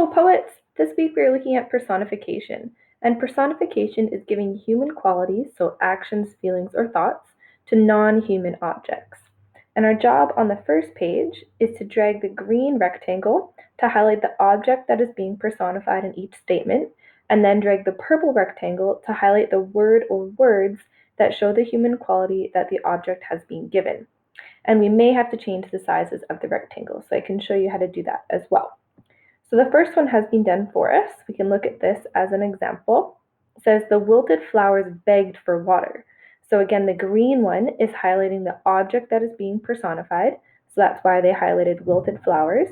Hello, poets! This week we are looking at personification. And personification is giving human qualities, so actions, feelings, or thoughts, to non human objects. And our job on the first page is to drag the green rectangle to highlight the object that is being personified in each statement, and then drag the purple rectangle to highlight the word or words that show the human quality that the object has been given. And we may have to change the sizes of the rectangle, so I can show you how to do that as well. So the first one has been done for us. We can look at this as an example. It says the wilted flowers begged for water. So again, the green one is highlighting the object that is being personified. So that's why they highlighted wilted flowers.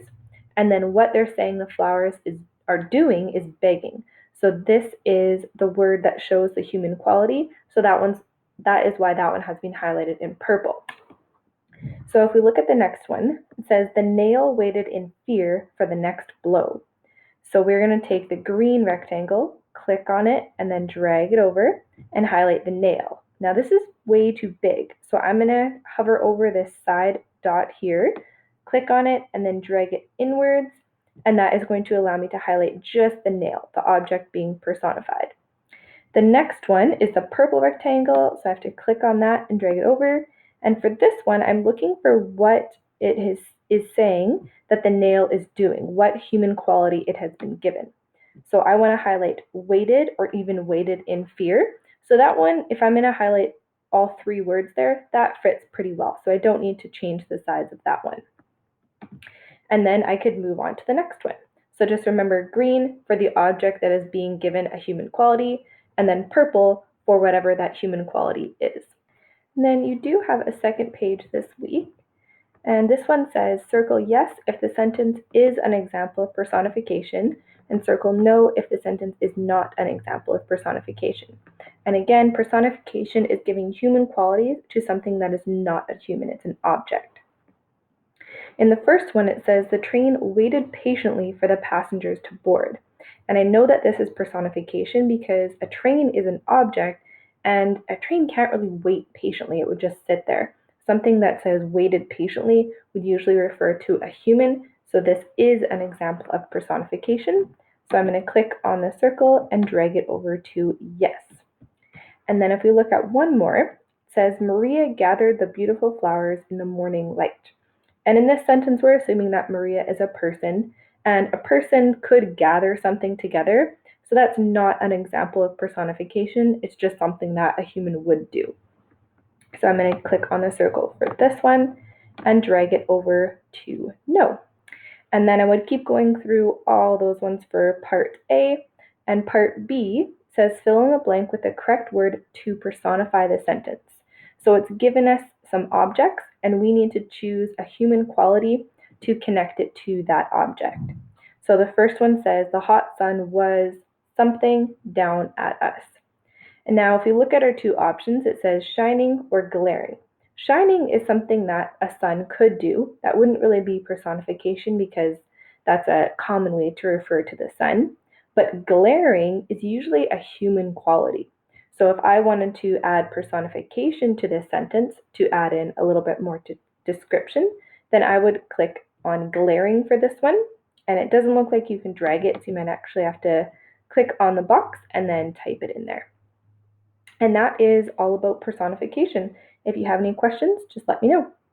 And then what they're saying the flowers are doing is begging. So this is the word that shows the human quality. So that is why that one has been highlighted in purple. So if we look at the next one, it says the nail waited in fear for the next blow. So we're going to take the green rectangle, click on it, and then drag it over and highlight the nail. Now this is way too big, so I'm going to hover over this side dot here, click on it, and then drag it inwards, and that is going to allow me to highlight just the nail, the object being personified. The next one is the purple rectangle, so I have to click on that and drag it over. And for this one, I'm looking for what it is saying that the nail is doing, what human quality it has been given. So I want to highlight waited or even waited in fear. So that one, if I'm going to highlight all three words there, that fits pretty well. So I don't need to change the size of that one. And then I could move on to the next one. So just remember green for the object that is being given a human quality, and then purple for whatever that human quality is. And then you do have a second page this week, and this one says circle yes if the sentence is an example of personification, and circle no if the sentence is not an example of personification. And again, personification is giving human qualities to something that is not a human, it's an object. In the first one, it says the train waited patiently for the passengers to board. And I know that this is personification because a train is an object, and a train can't really wait patiently, it would just sit there. Something that says waited patiently would usually refer to a human, so this is an example of personification. So I'm going to click on the circle and drag it over to yes. And then if we look at one more, it says Maria gathered the beautiful flowers in the morning light. And in this sentence, we're assuming that Maria is a person, and a person could gather something together. So that's not an example of personification. It's just something that a human would do. So I'm going to click on the circle for this one and drag it over to no. And then I would keep going through all those ones for part A. And part B says fill in the blank with the correct word to personify the sentence. So it's given us some objects, and we need to choose a human quality to connect it to that object. So the first one says the hot sun was something down at us. And now if we look at our two options, it says shining or glaring. Shining is something that a sun could do. That wouldn't really be personification because that's a common way to refer to the sun. But glaring is usually a human quality. So if I wanted to add personification to this sentence to add in a little bit more description, then I would click on glaring for this one. And it doesn't look like you can drag it, so you might actually have to click on the box and then type it in there. And that is all about personification. If you have any questions, just let me know.